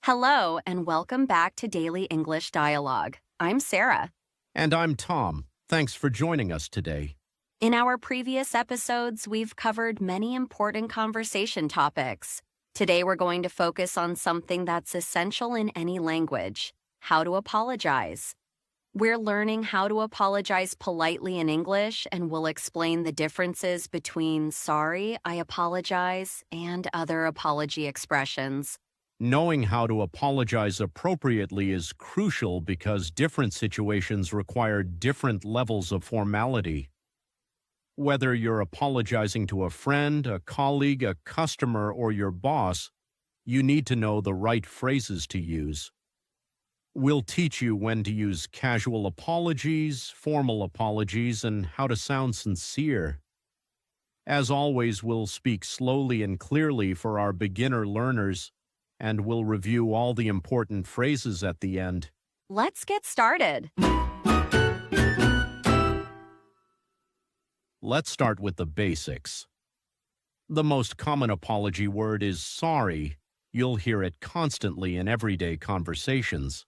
Hello, and welcome back to Daily English Dialogue. I'm Sarah. And I'm Tom. Thanks for joining us today. In our previous episodes, we've covered many important conversation topics. Today, we're going to focus on something that's essential in any language: how to apologize. We're learning how to apologize politely in English, and we'll explain the differences between sorry, I apologize, and other apology expressions. Knowing how to apologize appropriately is crucial because different situations require different levels of formality. Whether you're apologizing to a friend, a colleague, a customer, or your boss, you need to know the right phrases to use. We'll teach you when to use casual apologies, formal apologies, and how to sound sincere. As always, we'll speak slowly and clearly for our beginner learners, and we'll review all the important phrases at the end. Let's get started. Let's start with the basics. The most common apology word is sorry. You'll hear it constantly in everyday conversations.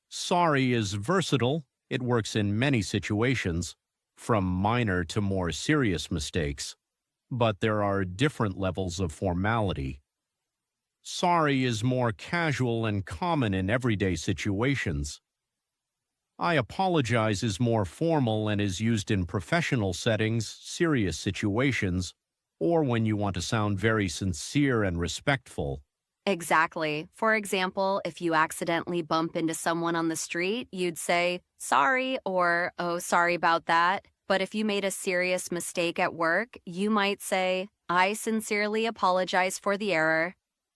Sorry is versatile. It works in many situations, from minor to more serious mistakes. But there are different levels of formality. Sorry is more casual and common in everyday situations. I apologize is more formal and is used in professional settings, serious situations, or when you want to sound very sincere and respectful. Exactly. For example, if you accidentally bump into someone on the street, you'd say, sorry, or, oh, sorry about that. But if you made a serious mistake at work, you might say, I sincerely apologize for the error.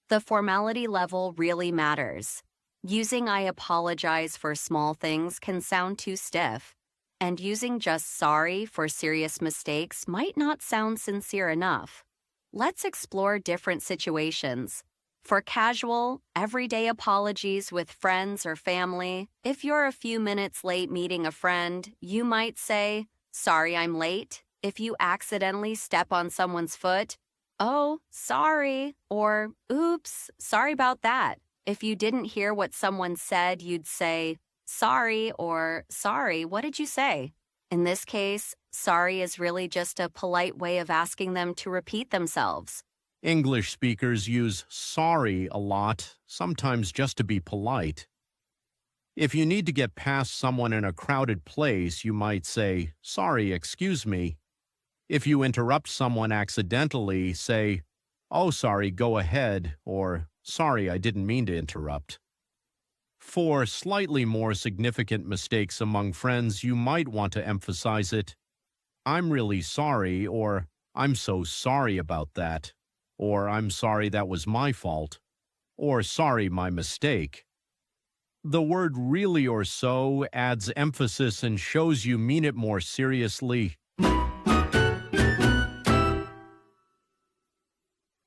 The formality level really matters. Using I apologize for small things can sound too stiff, and using just sorry for serious mistakes might not sound sincere enough. Let's explore different situations. For casual, everyday apologies with friends or family, if you're a few minutes late meeting a friend, you might say, sorry I'm late. If you accidentally step on someone's foot, oh, sorry, or oops, sorry about that. If you didn't hear what someone said, you'd say, sorry, or sorry, what did you say? In this case, sorry is really just a polite way of asking them to repeat themselves. English speakers use sorry a lot, sometimes just to be polite. If you need to get past someone in a crowded place, you might say, sorry, excuse me. If you interrupt someone accidentally, say, oh, sorry, go ahead, or sorry, I didn't mean to interrupt. For slightly more significant mistakes among friends, you might want to emphasize it. I'm really sorry, or I'm so sorry about that, or I'm sorry that was my fault, or sorry, my mistake. The word really or so adds emphasis and shows you mean it more seriously.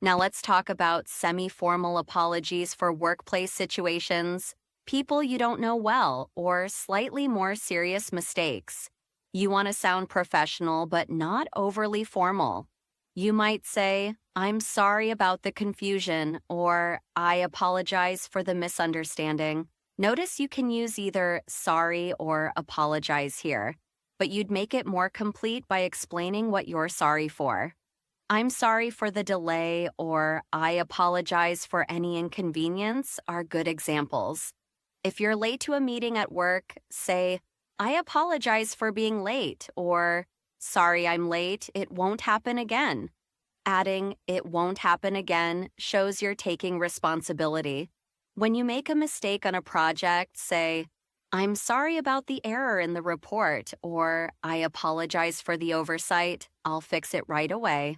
Now let's talk about semi-formal apologies for workplace situations, people you don't know well, or slightly more serious mistakes. You want to sound professional but not overly formal. You might say, I'm sorry about the confusion, or I apologize for the misunderstanding. Notice you can use either sorry or apologize here, but you'd make it more complete by explaining what you're sorry for. I'm sorry for the delay, or I apologize for any inconvenience are good examples. If you're late to a meeting at work, say, I apologize for being late, or sorry I'm late, it won't happen again. Adding it won't happen again shows you're taking responsibility. When you make a mistake on a project, say, I'm sorry about the error in the report, or I apologize for the oversight, I'll fix it right away.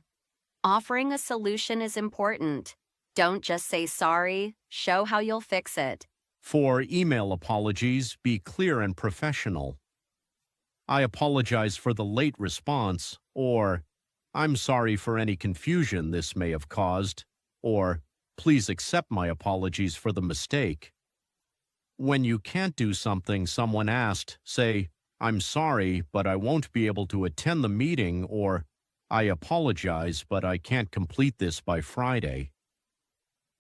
Offering a solution is important. Don't just say sorry, show how you'll fix it. For email apologies, be clear and professional. I apologize for the late response, or I'm sorry for any confusion this may have caused, or please accept my apologies for the mistake. When you can't do something someone asked, say, I'm sorry, but I won't be able to attend the meeting, or I apologize, but I can't complete this by Friday.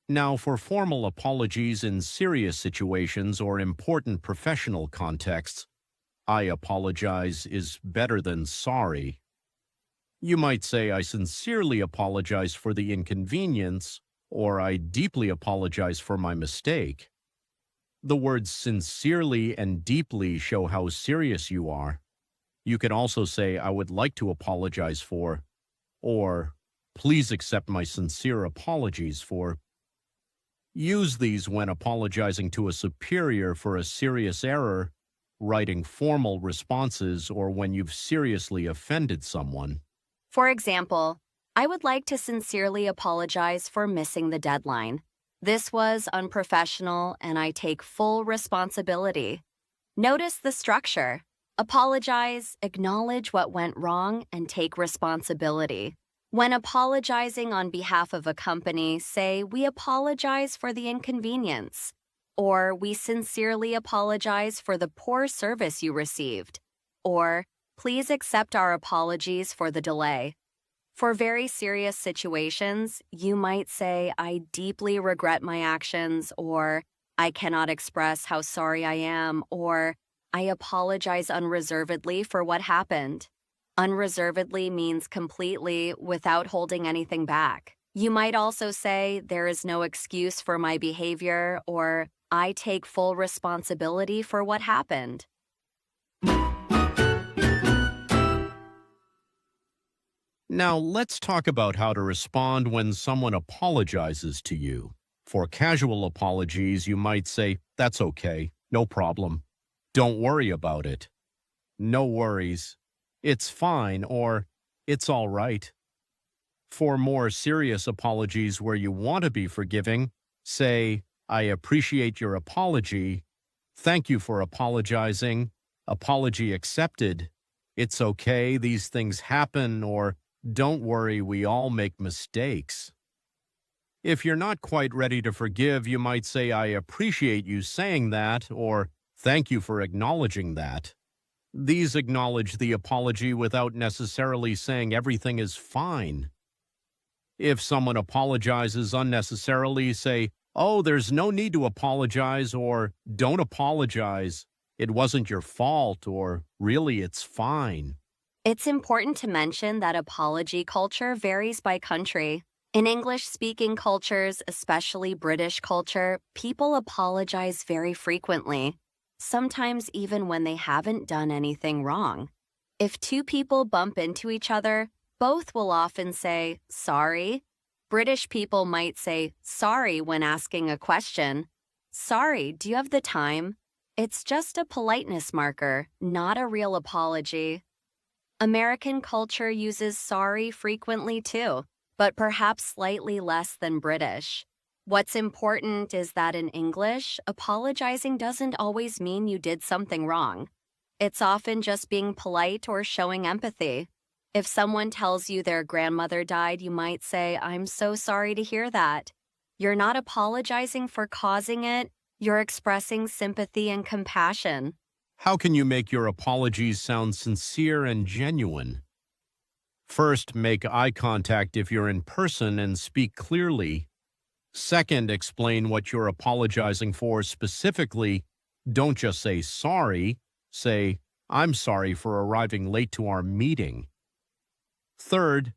Now, for formal apologies in serious situations or important professional contexts, I apologize is better than sorry. You might say, I sincerely apologize for the inconvenience, or I deeply apologize for my mistake. The words sincerely and deeply show how serious you are. You can also say, I would like to apologize for, or please accept my sincere apologies for. Use these when apologizing to a superior for a serious error, writing formal responses, or when you've seriously offended someone. For example, I would like to sincerely apologize for missing the deadline. This was unprofessional and I take full responsibility. Notice the structure. Apologize, acknowledge what went wrong, and take responsibility. When apologizing on behalf of a company, say, we apologize for the inconvenience, or we sincerely apologize for the poor service you received, or please accept our apologies for the delay. For very serious situations, you might say, I deeply regret my actions, or I cannot express how sorry I am, or I apologize unreservedly for what happened. Unreservedly means completely without holding anything back. You might also say, there is no excuse for my behavior, or I take full responsibility for what happened. Now, let's talk about how to respond when someone apologizes to you. For casual apologies, you might say, that's okay, no problem. Don't worry about it. No worries. It's fine, or it's all right. For more serious apologies where you want to be forgiving, say, I appreciate your apology. Thank you for apologizing. Apology accepted. It's okay, these things happen, or don't worry, we all make mistakes. If you're not quite ready to forgive, you might say, I appreciate you saying that, or thank you for acknowledging that. These acknowledge the apology without necessarily saying everything is fine. If someone apologizes unnecessarily, say, oh, there's no need to apologize, or don't apologize. It wasn't your fault, or really, it's fine. It's important to mention that apology culture varies by country. In English-speaking cultures, especially British culture, people apologize very frequently, sometimes even when they haven't done anything wrong. If two people bump into each other, both will often say, sorry. British people might say, sorry when asking a question. Sorry, do you have the time? It's just a politeness marker, not a real apology. American culture uses sorry frequently too, but perhaps slightly less than British. What's important is that in English, apologizing doesn't always mean you did something wrong. It's often just being polite or showing empathy. If someone tells you their grandmother died, you might say, I'm so sorry to hear that. You're not apologizing for causing it, you're expressing sympathy and compassion. How can you make your apologies sound sincere and genuine? First, make eye contact if you're in person and speak clearly. Second, explain what you're apologizing for specifically. Don't just say sorry. Say, I'm sorry for arriving late to our meeting. Third,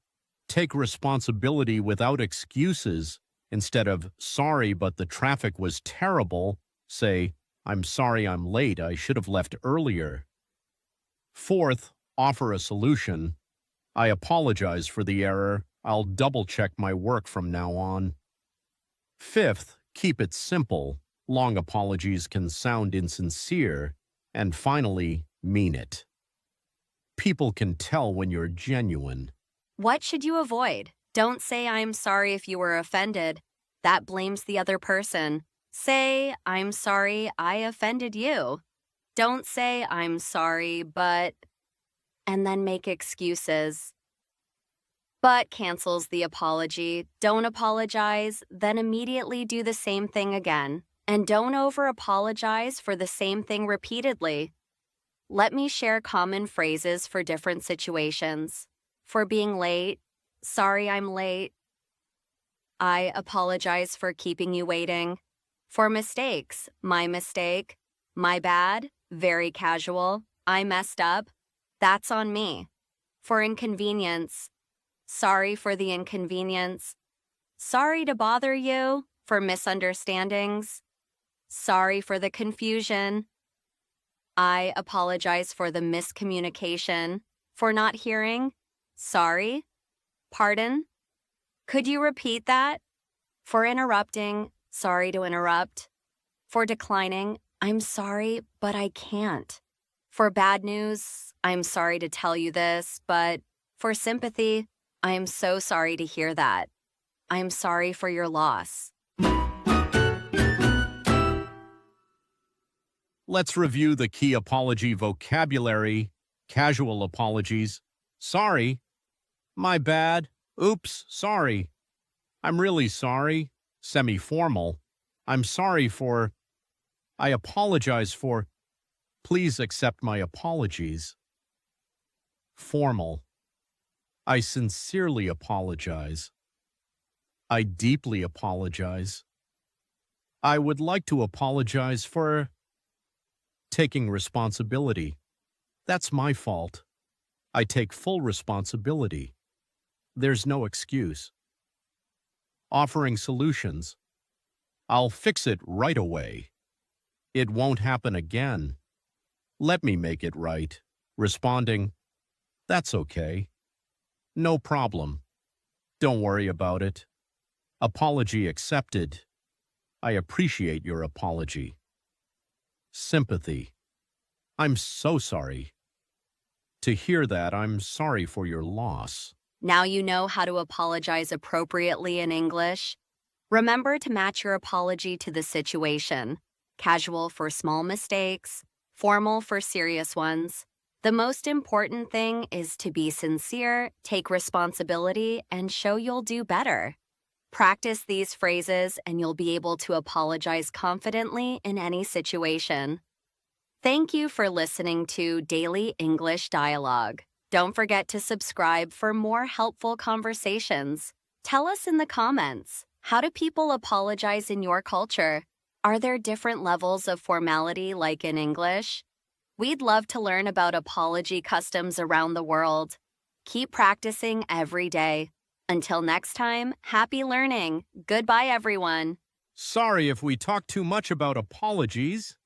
take responsibility without excuses. Instead of sorry, but the traffic was terrible, say, I'm sorry I'm late. I should have left earlier. Fourth, offer a solution. I apologize for the error. I'll double-check my work from now on. Fifth, keep it simple. Long apologies can sound insincere. And finally, mean it. People can tell when you're genuine. What should you avoid? Don't say, I'm sorry if you were offended. That blames the other person. Say, I'm sorry I offended you. Don't say, I'm sorry, but... and then make excuses. But cancels the apology. Don't apologize, then immediately do the same thing again. And don't over-apologize for the same thing repeatedly. Let me share common phrases for different situations. For being late, sorry I'm late. I apologize for keeping you waiting. For mistakes, my mistake. My bad, very casual. I messed up. That's on me. For inconvenience, sorry for the inconvenience. Sorry to bother you. For misunderstandings. Sorry for the confusion. I apologize for the miscommunication. For not hearing. Sorry. Pardon? Could you repeat that? For interrupting. Sorry to interrupt. For declining. I'm sorry, but I can't. For bad news. I'm sorry to tell you this, but for sympathy. I am so sorry to hear that. I am sorry for your loss. Let's review the key apology vocabulary. Casual apologies. Sorry. My bad. Oops, sorry. I'm really sorry. Semi-formal. I'm sorry for. I apologize for. Please accept my apologies. Formal. I sincerely apologize. I deeply apologize. I would like to apologize for taking responsibility. That's my fault. I take full responsibility. There's no excuse. Offering solutions. I'll fix it right away. It won't happen again. Let me make it right. Responding, that's okay. No problem. Don't worry about it. Apology accepted. I appreciate your apology. Sympathy. I'm so sorry. To hear that, I'm sorry for your loss. Now you know how to apologize appropriately in English. Remember to match your apology to the situation. Casual for small mistakes, formal for serious ones. The most important thing is to be sincere, take responsibility, and show you'll do better. Practice these phrases and you'll be able to apologize confidently in any situation. Thank you for listening to Daily English Dialogue. Don't forget to subscribe for more helpful conversations. Tell us in the comments, how do people apologize in your culture? Are there different levels of formality like in English? We'd love to learn about apology customs around the world. Keep practicing every day. Until next time, happy learning. Goodbye, everyone. Sorry if we talk too much about apologies.